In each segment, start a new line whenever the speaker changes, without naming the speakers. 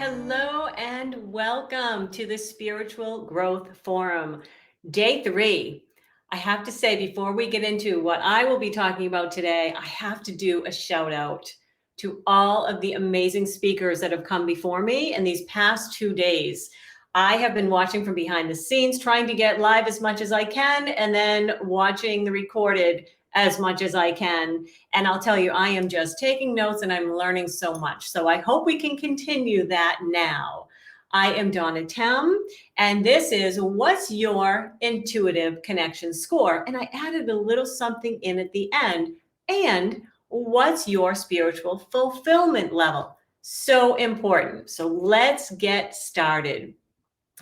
Hello and welcome to the Spiritual Growth Forum, Day 3. I have to say, before we get into what I will be talking about today, I have to do a shout out to all of the amazing speakers that have come before me in these past 2 days. I have been watching from behind the scenes, trying to get live as much as I can, and then watching the recorded as much as I can. And I'll tell you, I am just taking notes and I'm learning so much. So I hope we can continue that now. I am Donna Temm, and this is What's Your Intuitive Connection Score? And I added a little something in at the end. And what's your spiritual fulfillment level? So important. So let's get started.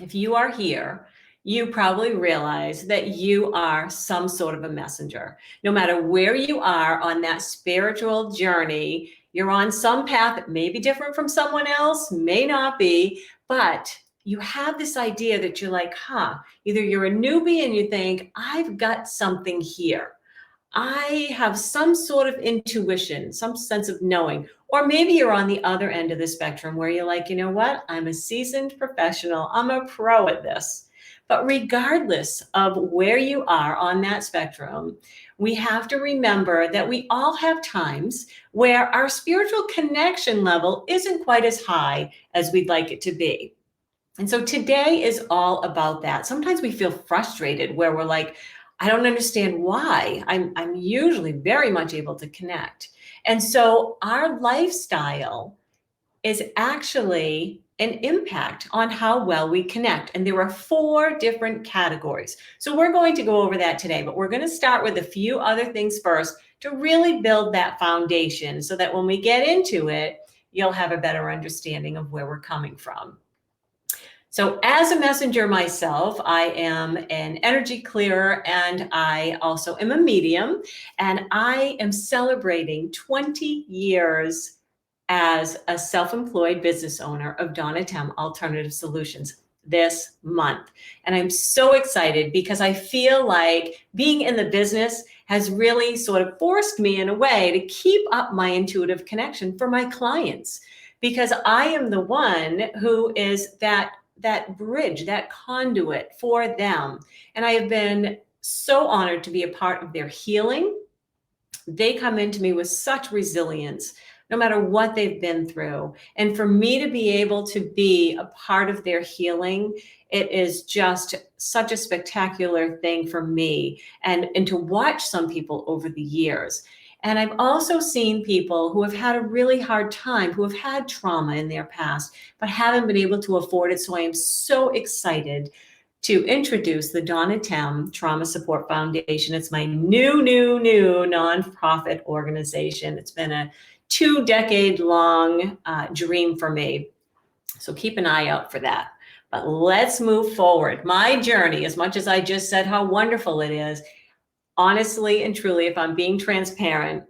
If you are here, you probably realize that you are some sort of a messenger. No matter where you are on that spiritual journey, you're on some path that may be different from someone else, may not be, but you have this idea that you're like, either you're a newbie and you think, I've got something here. I have some sort of intuition, some sense of knowing. Or maybe you're on the other end of the spectrum where you're like, you know what? I'm a seasoned professional. I'm a pro at this. But regardless of where you are on that spectrum, we have to remember that we all have times where our spiritual connection level isn't quite as high as we'd like it to be. And so today is all about that. Sometimes we feel frustrated where we're like, I don't understand why. I'm usually very much able to connect. And so our lifestyle is actually an impact on how well we connect. And there are 4 different categories. So we're going to go over that today, but we're going to start with a few other things first to really build that foundation so that when we get into it, you'll have a better understanding of where we're coming from. So as a messenger myself, I am an energy clearer and I also am a medium, and I am celebrating 20 years as a self-employed business owner of Donna Temm Alternative Solutions this month. And I'm so excited because I feel like being in the business has really sort of forced me in a way to keep up my intuitive connection for my clients, because I am the one who is that bridge, that conduit for them. And I have been so honored to be a part of their healing. They come into me with such resilience, no matter what they've been through. And for me to be able to be a part of their healing, it is just such a spectacular thing for me, and to watch some people over the years. And I've also seen people who have had a really hard time, who have had trauma in their past, but haven't been able to afford it. So I am so excited to introduce the Donna Temm Trauma Support Foundation. It's my new nonprofit organization. It's been a 2-decade-long dream for me. So keep an eye out for that. But let's move forward. My journey, as much as I just said how wonderful it is, honestly and truly, if I'm being transparent,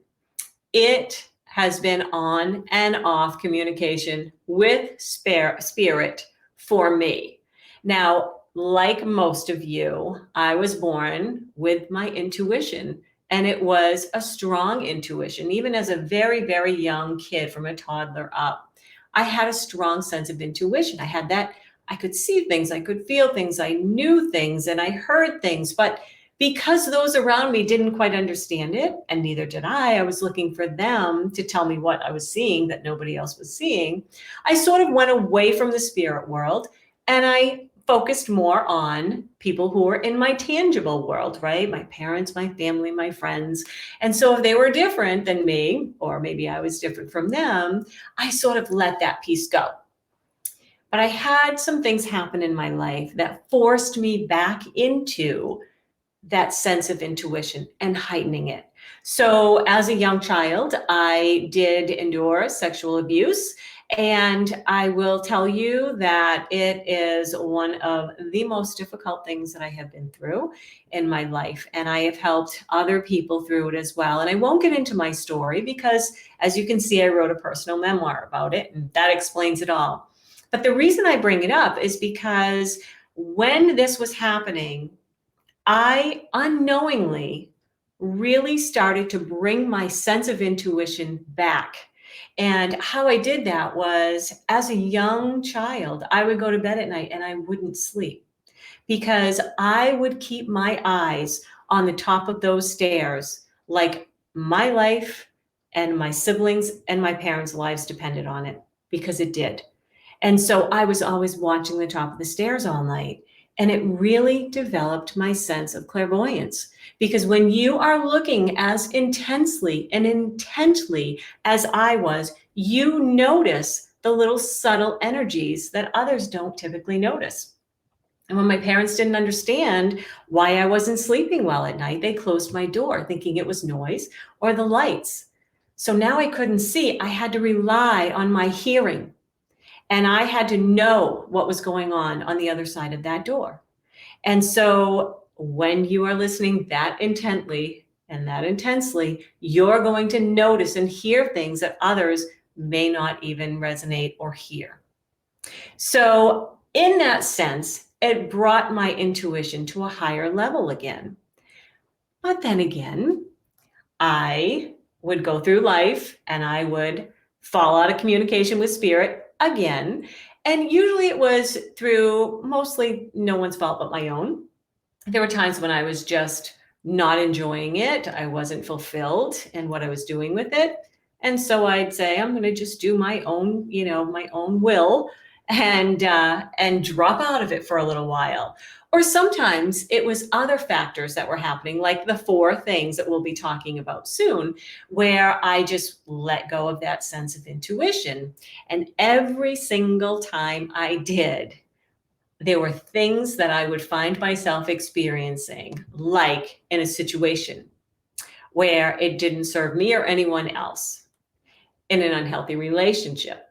it has been on and off communication with spirit for me. Now, like most of you, I was born with my intuition, and it was a strong intuition. Even as a very, very young kid, from a toddler up, I had a strong sense of intuition. I had that, I could see things, I could feel things, I knew things, and I heard things. But because those around me didn't quite understand it, and neither did I was looking for them to tell me what I was seeing that nobody else was seeing, I sort of went away from the spirit world, and I focused more on people who were in my tangible world, right? My parents, my family, my friends. And so if they were different than me, or maybe I was different from them, I sort of let that piece go. But I had some things happen in my life that forced me back into that sense of intuition and heightening it. So as a young child, I did endure sexual abuse. And I will tell you that it is one of the most difficult things that I have been through in my life. And I have helped other people through it as well. And I won't get into my story because, as you can see, I wrote a personal memoir about it, and that explains it all. But the reason I bring it up is because when this was happening, I unknowingly really started to bring my sense of intuition back. And how I did that was, as a young child, I would go to bed at night and I wouldn't sleep because I would keep my eyes on the top of those stairs, like my life and my siblings and my parents' lives depended on it, because it did. And so I was always watching the top of the stairs all night. And it really developed my sense of clairvoyance. Because when you are looking as intensely and intently as I was, you notice the little subtle energies that others don't typically notice. And when my parents didn't understand why I wasn't sleeping well at night, they closed my door thinking it was noise or the lights. So now I couldn't see. I had to rely on my hearing. And I had to know what was going on the other side of that door. And so when you are listening that intently and that intensely, you're going to notice and hear things that others may not even resonate or hear. So in that sense, it brought my intuition to a higher level again. But then again, I would go through life and I would fall out of communication with spirit again. And usually it was through mostly no one's fault but my own. There were times when I was just not enjoying it. I wasn't fulfilled in what I was doing with it. And so I'd say, I'm going to just do my own, my own will and drop out of it for a little while. Or sometimes it was other factors that were happening, like the 4 things that we'll be talking about soon, where I just let go of that sense of intuition. And every single time I did, there were things that I would find myself experiencing, like in a situation where it didn't serve me or anyone else, in an unhealthy relationship.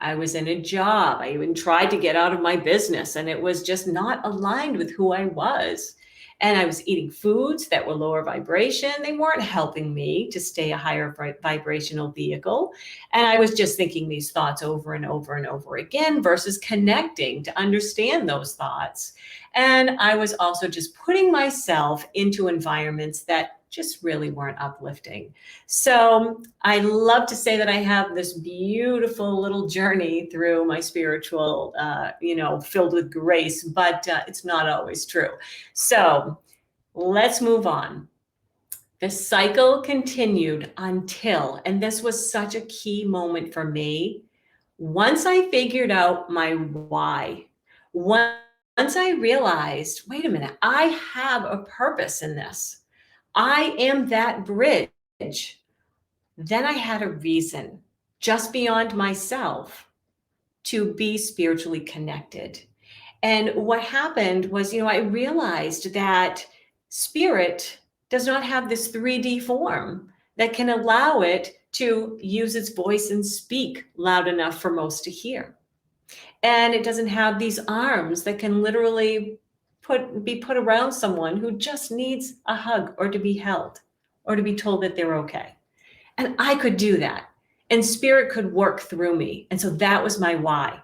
I was in a job. I even tried to get out of my business and it was just not aligned with who I was. And I was eating foods that were lower vibration. They weren't helping me to stay a higher vibrational vehicle. And I was just thinking these thoughts over and over and over again versus connecting to understand those thoughts. And I was also just putting myself into environments that just really weren't uplifting. So I love to say that I have this beautiful little journey through my spiritual, filled with grace, but it's not always true. So let's move on. The cycle continued until, and this was such a key moment for me, once I figured out my why, once I realized, wait a minute, I have a purpose in this. I am that bridge. Then I had a reason just beyond myself to be spiritually connected. And what happened was, I realized that spirit does not have this 3D form that can allow it to use its voice and speak loud enough for most to hear. And it doesn't have these arms that can literally be put around someone who just needs a hug or to be held or to be told that they're okay. And I could do that. And spirit could work through me. And so that was my why.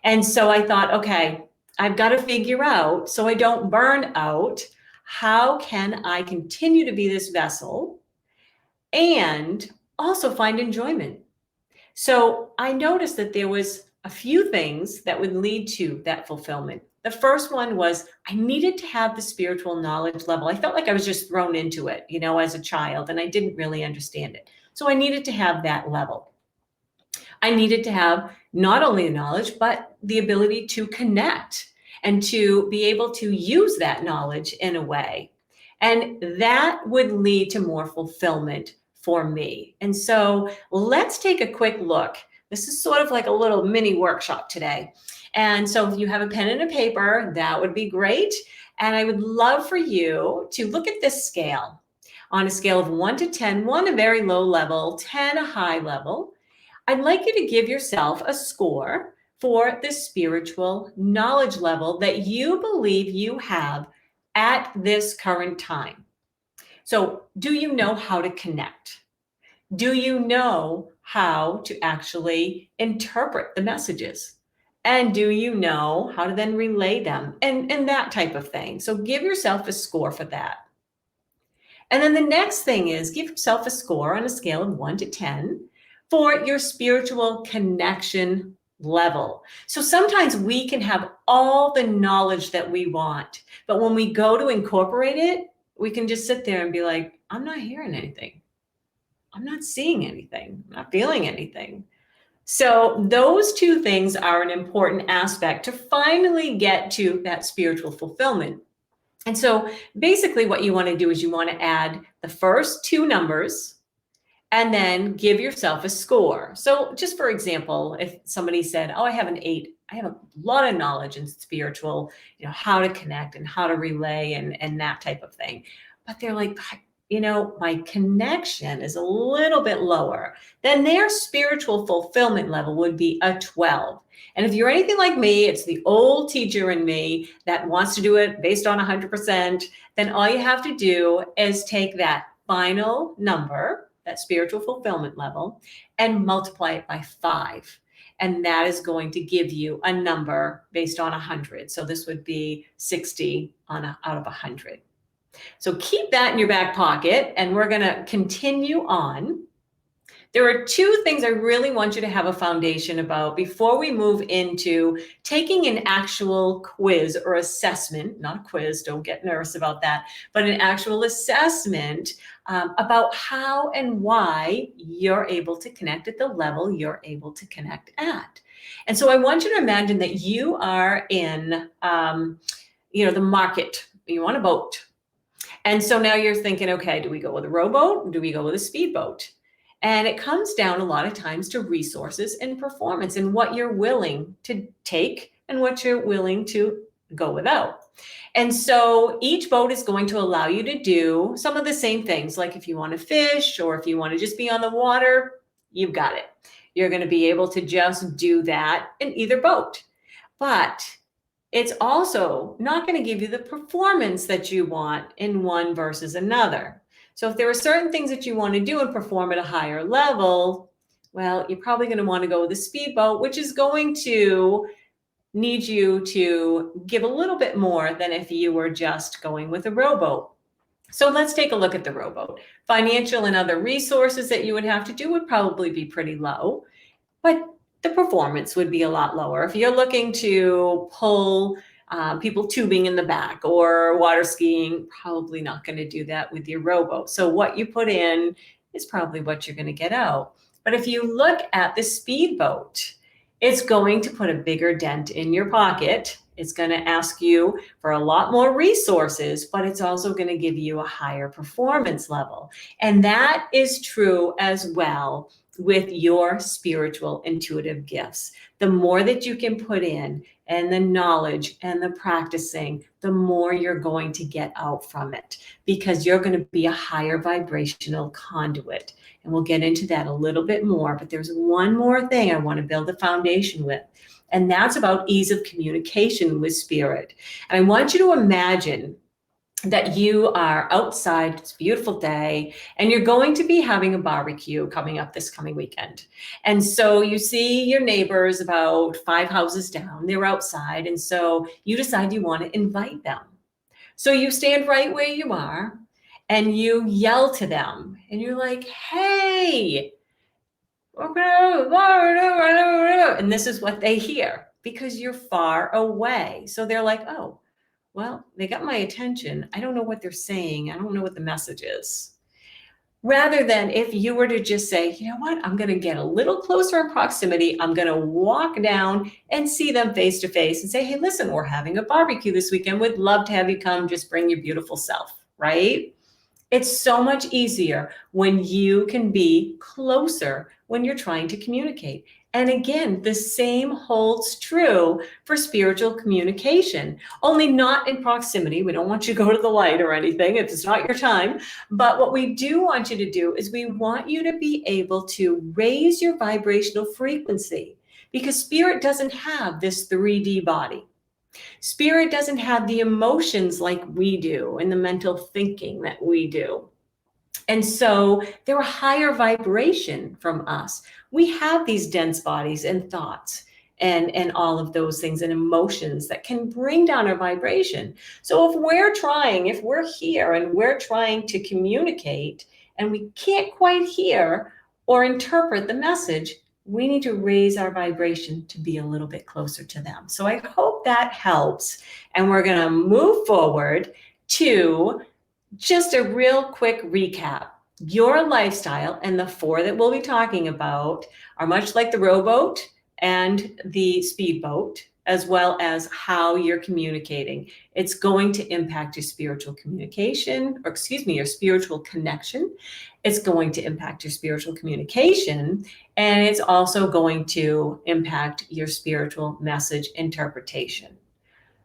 And so I thought, okay, I've got to figure out, so I don't burn out, how can I continue to be this vessel and also find enjoyment? So I noticed that there was a few things that would lead to that fulfillment. The first one was I needed to have the spiritual knowledge level. I felt like I was just thrown into it, as a child, and I didn't really understand it. So I needed to have that level. I needed to have not only the knowledge, but the ability to connect and to be able to use that knowledge in a way. And that would lead to more fulfillment for me. And so let's take a quick look. This is sort of like a little mini workshop today. And so if you have a pen and a paper, that would be great. And I would love for you to look at this scale on a scale of 1 to 10, 1 a very low level, 10 a high level. I'd like you to give yourself a score for the spiritual knowledge level that you believe you have at this current time. So, do you know how to connect? Do you know how to actually interpret the messages? And do you know how to then relay them and that type of thing? So give yourself a score for that. And then the next thing is give yourself a score on a scale of 1 to 10 for your spiritual connection level. So sometimes we can have all the knowledge that we want, but when we go to incorporate it, we can just sit there and be like, I'm not hearing anything. I'm not seeing anything. I'm not feeling anything. So those two things are an important aspect to finally get to that spiritual fulfillment. And so basically what you want to do is you want to add the first two numbers and then give yourself a score. So just for example, if somebody said, oh, I have an 8, I have a lot of knowledge in spiritual, how to connect and how to relay and that type of thing. But they're like, my connection is a little bit lower, then their spiritual fulfillment level would be a 12. And if you're anything like me, it's the old teacher in me that wants to do it based on 100%, then all you have to do is take that final number, that spiritual fulfillment level, and multiply it by 5. And that is going to give you a number based on 100. So this would be 60 out of 100. So keep that in your back pocket, and we're going to continue on. There are two things I really want you to have a foundation about before we move into taking an actual quiz or assessment, not a quiz, don't get nervous about that, but an actual assessment about how and why you're able to connect at the level you're able to connect at. And so I want you to imagine that you are in, the market. You want a boat. And so now you're thinking, okay, do we go with a rowboat or do we go with a speedboat? And it comes down a lot of times to resources and performance and what you're willing to take and what you're willing to go without. And so each boat is going to allow you to do some of the same things. Like if you want to fish or if you want to just be on the water, you've got it. You're going to be able to just do that in either boat. But it's also not going to give you the performance that you want in one versus another. So if there are certain things that you want to do and perform at a higher level, well, you're probably going to want to go with a speedboat, which is going to need you to give a little bit more than if you were just going with a rowboat. So let's take a look at the rowboat. Financial and other resources that you would have to do would probably be pretty low, but the performance would be a lot lower. If you're looking to pull people tubing in the back or water skiing, probably not going to do that with your rowboat. So what you put in is probably what you're going to get out. But if you look at the speedboat, it's going to put a bigger dent in your pocket. It's going to ask you for a lot more resources, but it's also going to give you a higher performance level. And that is true as well with your spiritual intuitive gifts. The more that you can put in and the knowledge and the practicing, the more you're going to get out from it because you're going to be a higher vibrational conduit. And we'll get into that a little bit more, but there's one more thing I want to build a foundation with, and that's about ease of communication with spirit. And I want you to imagine that you are outside, it's a beautiful day, and you're going to be having a barbecue coming up this coming weekend. And so you see your neighbors about 5 houses down, they're outside, and so you decide you want to invite them. So you stand right where you are, and you yell to them, and you're like, hey, and this is what they hear because you're far away. So they're like, oh, well, they got my attention. I don't know what they're saying. I don't know what the message is. Rather than if you were to just say, you know what, I'm going to get a little closer in proximity. I'm going to walk down and see them face to face and say, hey, listen, we're having a barbecue this weekend. We'd love to have you come. Just bring your beautiful self, right? It's so much easier when you can be closer when you're trying to communicate. And again, the same holds true for spiritual communication, only not in proximity. We don't want you to go to the light or anything if it's not your time. But what we do want you to do is we want you to be able to raise your vibrational frequency because spirit doesn't have this 3D body. Spirit doesn't have the emotions like we do and the mental thinking that we do. And so they're a higher vibration from us. We have these dense bodies and thoughts and all of those things and emotions that can bring down our vibration. So if we're here and we're trying to communicate and we can't quite hear, or interpret the message, we need to raise our vibration to be a little bit closer to them. So I hope that helps. And we're going to move forward to just a real quick recap. Your lifestyle and the 4 that we'll be talking about are much like the rowboat and the speedboat, as well as how you're communicating. It's going to impact your spiritual communication, or excuse me, your spiritual connection. It's going to impact your spiritual communication, and it's also going to impact your spiritual message interpretation.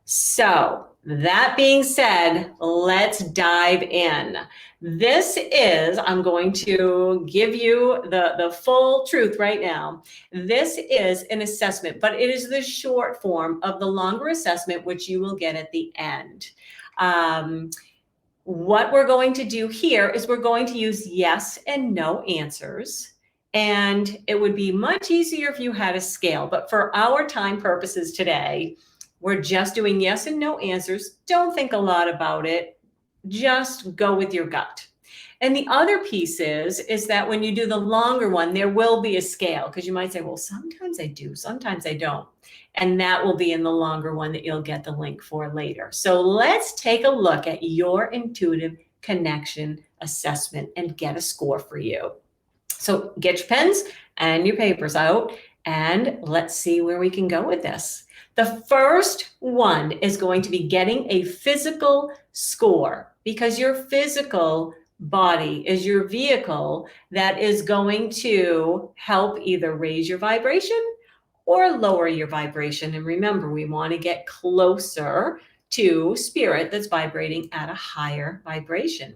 So that being said, let's dive in. This is, I'm going to give you the full truth right now. This is an assessment, but it is the short form of the longer assessment, which you will get at the end. What we're going to do here is we're going to use yes and no answers. And it would be much easier if you had a scale, but for our time purposes today, we're just doing yes and no answers. Don't think a lot about it. Just go with your gut. And the other piece is that when you do the longer one, there will be a scale, because you might say, well, sometimes I do, sometimes I don't. And that will be in the longer one that you'll get the link for later. So let's take a look at your intuitive connection assessment and get a score for you. So get your pens and your papers out, and let's see where we can go with this. The first one is going to be getting a physical score, because your physical body is your vehicle that is going to help either raise your vibration or lower your vibration. And remember, we want to get closer to spirit that's vibrating at a higher vibration.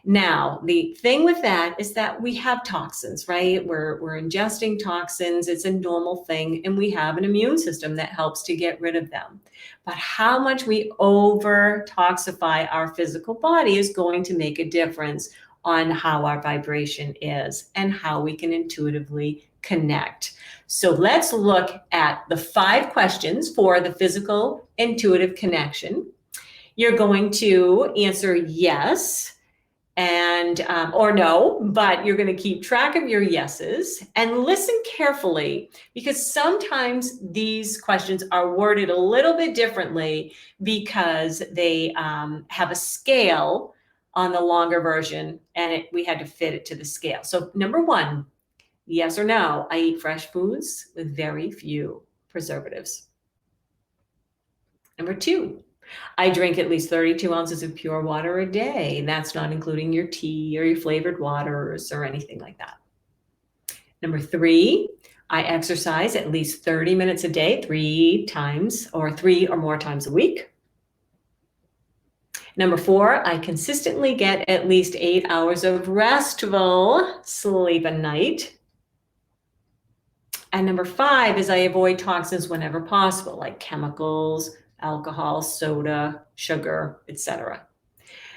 Now, the thing with that is that we have toxins, right? We're ingesting toxins. It's a normal thing. And we have an immune system that helps to get rid of them. But how much we over toxify our physical body is going to make a difference on how our vibration is and how we can intuitively connect. So let's look at the 5 questions for the physical intuitive connection. You're going to answer yes and or no, but you're going to keep track of your yeses and listen carefully, because sometimes these questions are worded a little bit differently because they have a scale on the longer version, and we had to fit it to the scale. So number 1, yes or no, I eat fresh foods with very few preservatives. Number 2, I drink at least 32 ounces of pure water a day. That's not including your tea or your flavored waters or anything like that. Number 3, I exercise at least 30 minutes a day, 3 times or 3 or more times a week. Number 4, I consistently get at least 8 hours of restful sleep a night. And number 5 is I avoid toxins whenever possible, like chemicals, alcohol, soda, sugar, etc.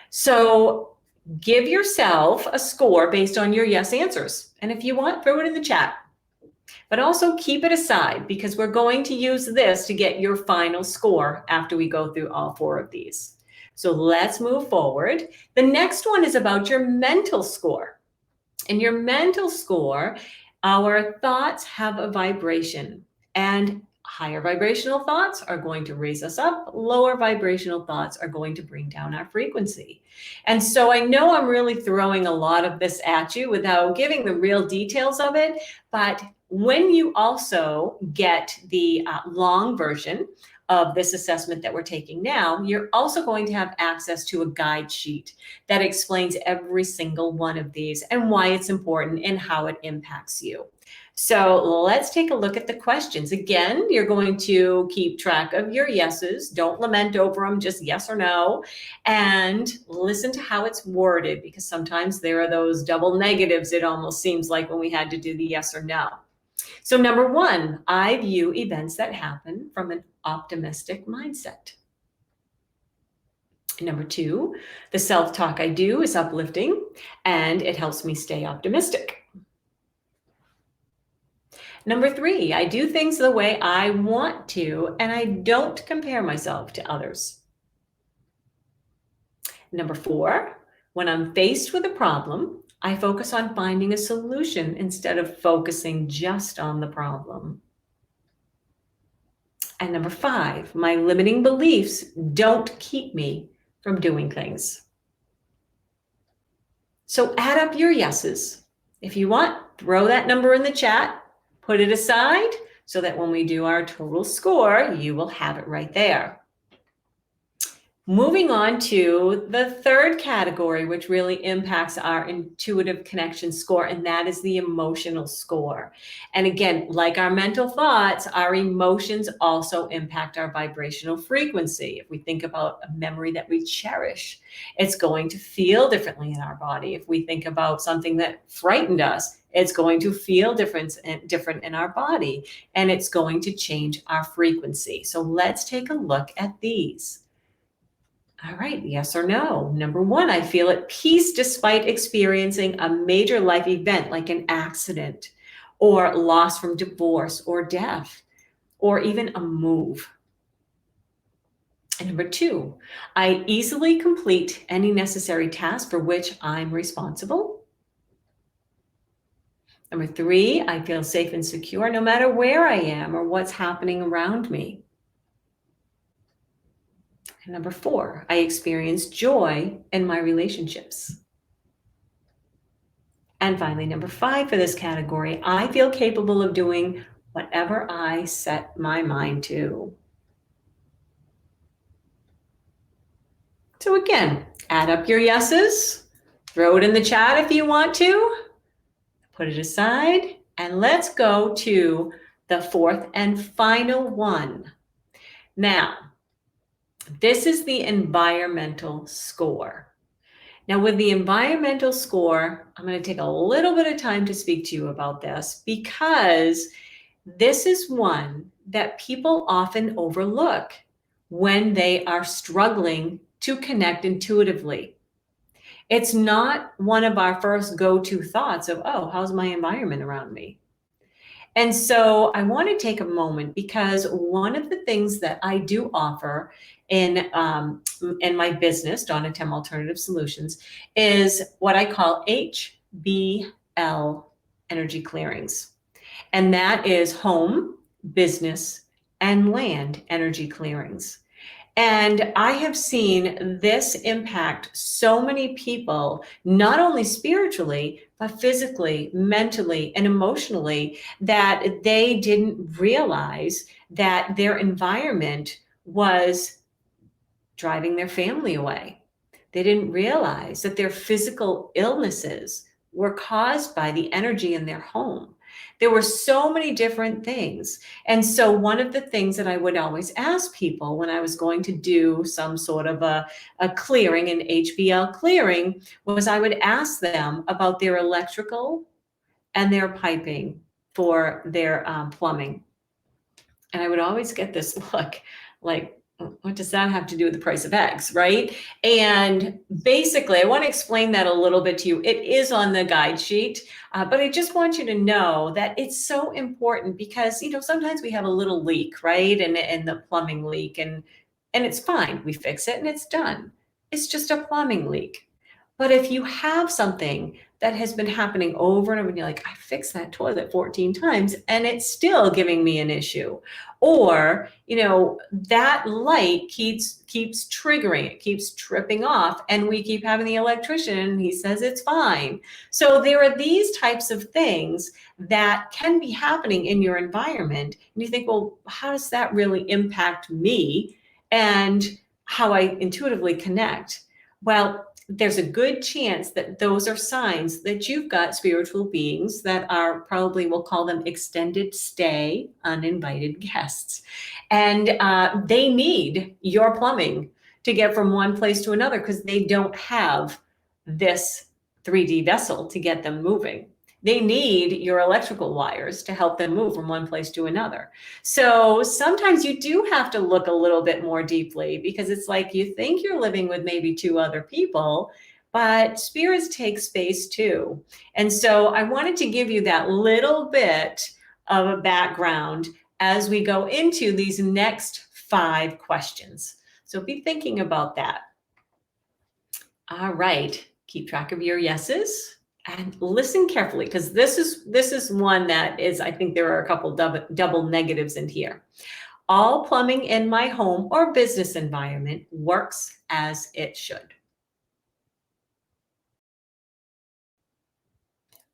So give yourself a score based on your yes answers. And if you want, throw it in the chat. But also keep it aside, because we're going to use this to get your final score after we go through all 4 of these. So let's move forward. The next one is about your mental score. In your mental score, our thoughts have a vibration, and higher vibrational thoughts are going to raise us up. Lower vibrational thoughts are going to bring down our frequency. And so I know I'm really throwing a lot of this at you without giving the real details of it. But when you also get the long version of this assessment that we're taking now, you're also going to have access to a guide sheet that explains every single one of these and why it's important and how it impacts you. So let's take a look at the questions. Again, you're going to keep track of your yeses. Don't lament over them, just yes or no. And listen to how it's worded, because sometimes there are those double negatives, it almost seems like, when we had to do the yes or no. So number 1, I view events that happen from an optimistic mindset. Number 2, the self-talk I do is uplifting and it helps me stay optimistic. Number 3, I do things the way I want to, and I don't compare myself to others. Number 4, when I'm faced with a problem, I focus on finding a solution instead of focusing just on the problem. And number 5, my limiting beliefs don't keep me from doing things. So add up your yeses. If you want, throw that number in the chat, put it aside so that when we do our total score, you will have it right there. Moving on to the third category, which really impacts our intuitive connection score, and that is the emotional score. And again, like our mental thoughts, our emotions also impact our vibrational frequency. If we think about a memory that we cherish, it's going to feel differently in our body. If we think about something that frightened us, it's going to feel different in our body, and it's going to change our frequency. So let's take a look at these. All right, yes or no. Number 1, I feel at peace despite experiencing a major life event like an accident or loss from divorce or death or even a move. And number 2, I easily complete any necessary task for which I'm responsible. Number 3, I feel safe and secure no matter where I am or what's happening around me. And number 4, I experience joy in my relationships. And finally, number 5 for this category, I feel capable of doing whatever I set my mind to. So again, add up your yeses, throw it in the chat if you want to, put it aside, and let's go to the 4th and final one. Now, this is the environmental score. Now, with the environmental score, I'm going to take a little bit of time to speak to you about this because this is one that people often overlook when they are struggling to connect intuitively. It's not one of our first go-to thoughts of, oh, how's my environment around me? And so I want to take a moment because one of the things that I do offer in my business, Donna Temm Alternative Solutions, is what I call HBL energy clearings. And that is home, business, and land energy clearings. And I have seen this impact so many people, not only spiritually, but physically, mentally, and emotionally, that they didn't realize that their environment was driving their family away. They didn't realize that their physical illnesses were caused by the energy in their home. There were so many different things. And so one of the things that I would always ask people when I was going to do some sort of a clearing, an HBL clearing, was I would ask them about their electrical and their piping for their plumbing. And I would always get this look like, what does that have to do with the price of eggs, right? And basically, I want to explain that a little bit to you. It is on the guide sheet, but I just want you to know that it's so important because, you know, sometimes we have a little leak, right? And the plumbing leak, and it's fine. We fix it and it's done. It's just a plumbing leak. But if you have something that has been happening over and over, and you're like, I fixed that toilet 14 times and it's still giving me an issue. Or, you know, that light keeps triggering, it keeps tripping off, and we keep having the electrician, and he says it's fine. So there are these types of things that can be happening in your environment. And you think, well, how does that really impact me and how I intuitively connect? Well, there's a good chance that those are signs that you've got spiritual beings that are probably, we'll call them extended stay uninvited guests. And they need your plumbing to get from one place to another because they don't have this 3D vessel to get them moving. They need your electrical wires to help them move from one place to another. So sometimes you do have to look a little bit more deeply because it's like you think you're living with maybe 2 other people, but spirits take space too. And so I wanted to give you that little bit of a background as we go into these next 5 questions. So be thinking about that. All right, keep track of your yeses. And listen carefully, because this is one that is, I think there are a couple double negatives in here. All plumbing in my home or business environment works as it should.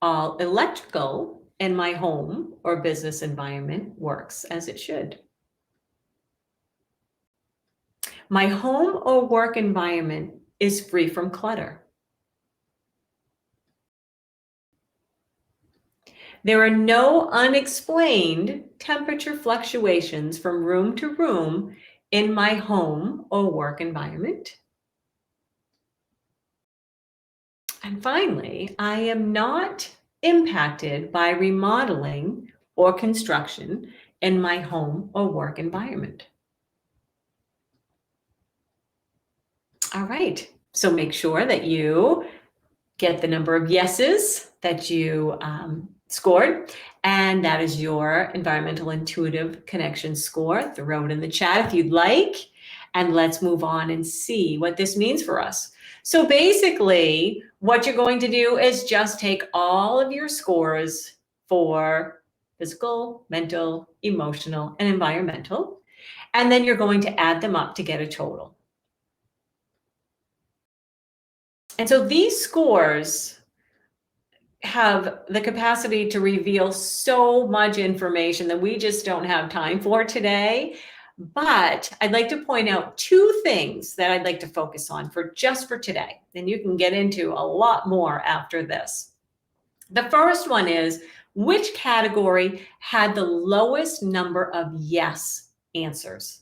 All electrical in my home or business environment works as it should. My home or work environment is free from clutter. There are no unexplained temperature fluctuations from room to room in my home or work environment. And finally, I am not impacted by remodeling or construction in my home or work environment. All right, so make sure that you get the number of yeses that you scored, and that is your environmental intuitive connection score. Throw it in the chat if you'd like, and let's move on and see what this means for us. So basically, what you're going to do is just take all of your scores for physical, mental, emotional, and environmental, and then you're going to add them up to get a total. And so these scores have the capacity to reveal so much information that we just don't have time for today. But I'd like to point out two things that I'd like to focus on for today. And you can get into a lot more after this. The first one is, which category had the lowest number of yes answers?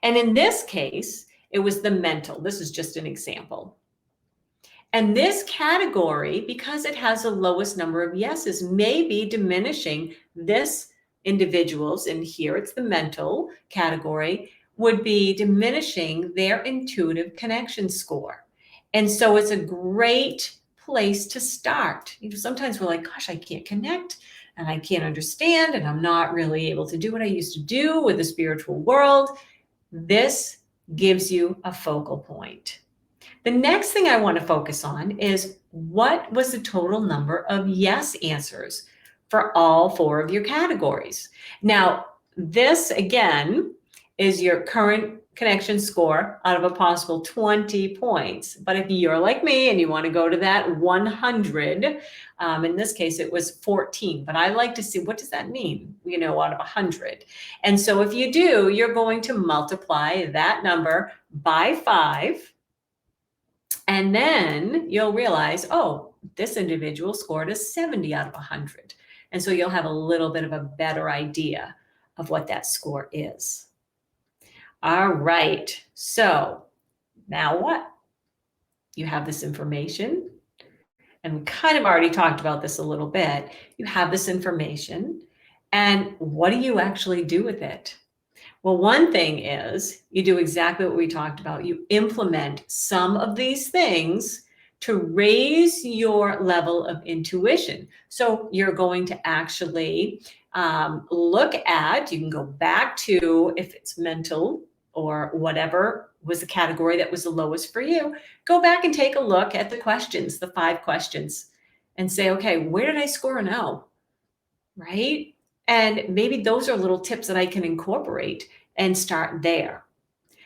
And in this case, it was the mental. This is just an example. And this category, because it has the lowest number of yeses, may be diminishing this individual's, and here it's the mental category, would be diminishing their intuitive connection score. And so it's a great place to start. You know, sometimes we're like, gosh, I can't connect and I can't understand and I'm not really able to do what I used to do with the spiritual world. This gives you a focal point. The next thing I want to focus on is, what was the total number of yes answers for all four of your categories? Now, this again is your current connection score out of a possible 20 points. But if you're like me and you want to go to that 100, in this case, it was 14. But I like to see, what does that mean, you know, out of 100? And so if you do, you're going to multiply that number by 5. And then you'll realize, oh, this individual scored a 70 out of 100. And so you'll have a little bit of a better idea of what that score is. All right, so now what? You have this information, and we kind of already talked about this a little bit. You have this information, and what do you actually do with it? Well, one thing is you do exactly what we talked about. You implement some of these things to raise your level of intuition. So you're going to actually look at, you can go back to, if it's mental or whatever was the category that was the lowest for you, go back and take a look at the questions, the 5 questions, and say, okay, where did I score a no? Right? And maybe those are little tips that I can incorporate and start there.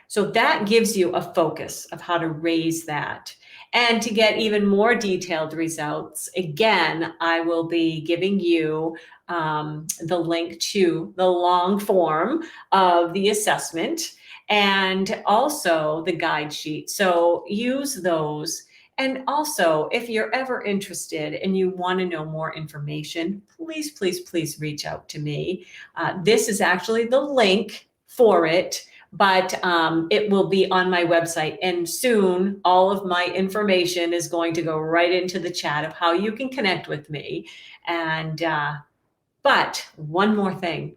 So that gives you a focus of how to raise that. And to get even more detailed results, again, I will be giving you the link to the long form of the assessment and also the guide sheet. So use those. And also, if you're ever interested and you want to know more information, please, please, please reach out to me. This is actually the link for it, but it will be on my website. And soon, all of my information is going to go right into the chat of how you can connect with me. And but one more thing.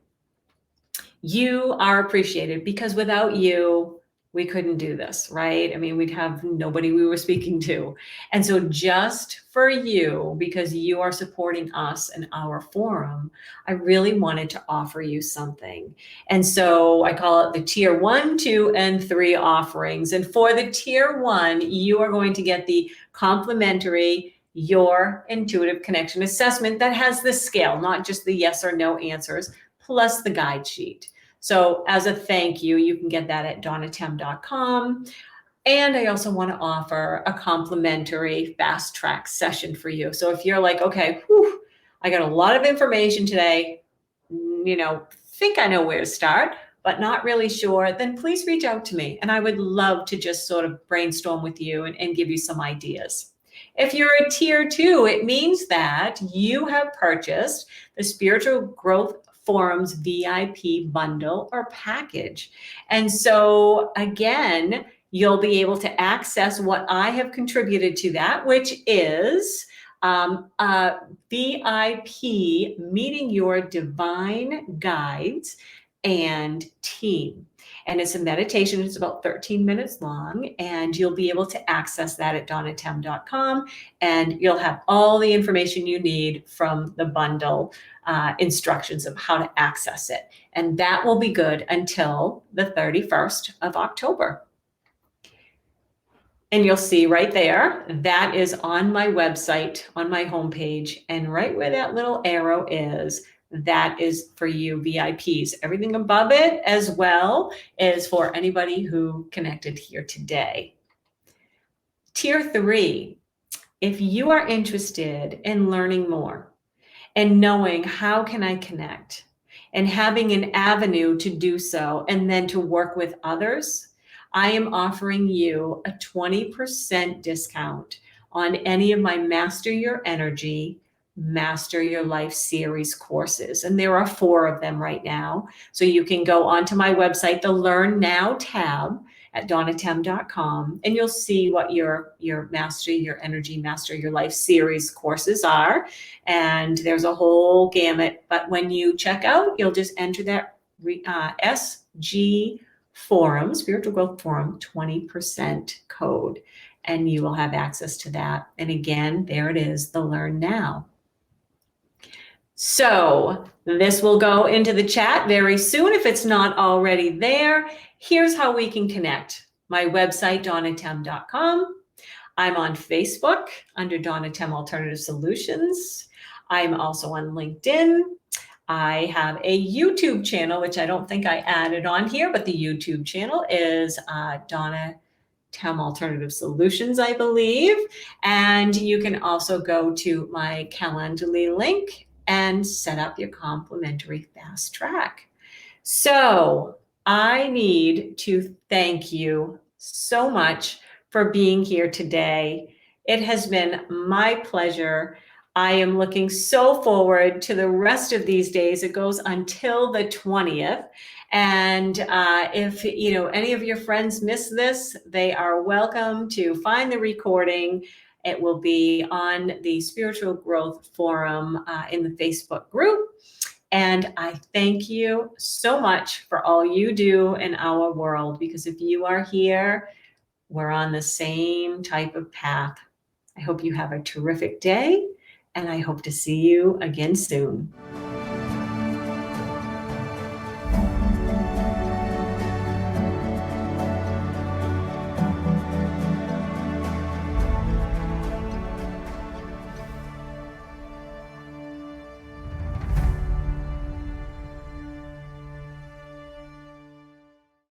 You are appreciated, because without you, we couldn't do this, right? I mean, we'd have nobody we were speaking to. And so just for you, because you are supporting us and our forum, I really wanted to offer you something. And so I call it the tier 1, 2, and 3 offerings. And for the tier 1, you are going to get the complimentary your intuitive connection assessment that has the scale, not just the yes or no answers, plus the guide sheet. So as a thank you, you can get that at donnatemm.com. And I also want to offer a complimentary fast track session for you. So if you're like, okay, whew, I got a lot of information today, think I know where to start, but not really sure, then please reach out to me. And I would love to just sort of brainstorm with you and give you some ideas. If you're a tier 2, it means that you have purchased the Spiritual Growth Forum's VIP bundle or package. And so again, you'll be able to access what I have contributed to that, which is VIP Meeting Your Divine Guides and Team. And it's a meditation. It's about 13 minutes long, and you'll be able to access that at donnatemm.com, and you'll have all the information you need from the bundle instructions of how to access it. And that will be good until the 31st of October. And you'll see right there, that is on my website, on my homepage, and right where that little arrow is, that is for you VIPs. Everything above it as well is for anybody who connected here today. Tier 3, if you are interested in learning more and knowing how can I connect and having an avenue to do so and then to work with others, I am offering you a 20% discount on any of my Master Your Energy, Master Your Life series courses. And there are 4 of them right now. So you can go onto my website, the Learn Now tab at donnatemm.com, and you'll see what your Master Your Energy, Master Your Life series courses are. And there's a whole gamut. But when you check out, you'll just enter that SG Forum, Spiritual Growth Forum, 20% code, and you will have access to that. And again, there it is, the Learn Now. So this will go into the chat very soon if it's not already there. Here's how we can connect. My website, donnatemm.com. I'm on Facebook under Donna Temm Alternative Solutions. I'm also on LinkedIn. I have a YouTube channel, which I don't think I added on here, but the YouTube channel is Donna Temm Alternative Solutions, I believe. And you can also go to my Calendly link and set up your complimentary fast track. So I need to thank you so much for being here today. It has been my pleasure. I am looking so forward to the rest of these days. It goes until the 20th. And if any of your friends miss this, they are welcome to find the recording. It will be on the Spiritual Growth Forum in the Facebook group. And I thank you so much for all you do in our world, because if you are here, we're on the same type of path. I hope you have a terrific day, and I hope to see you again soon.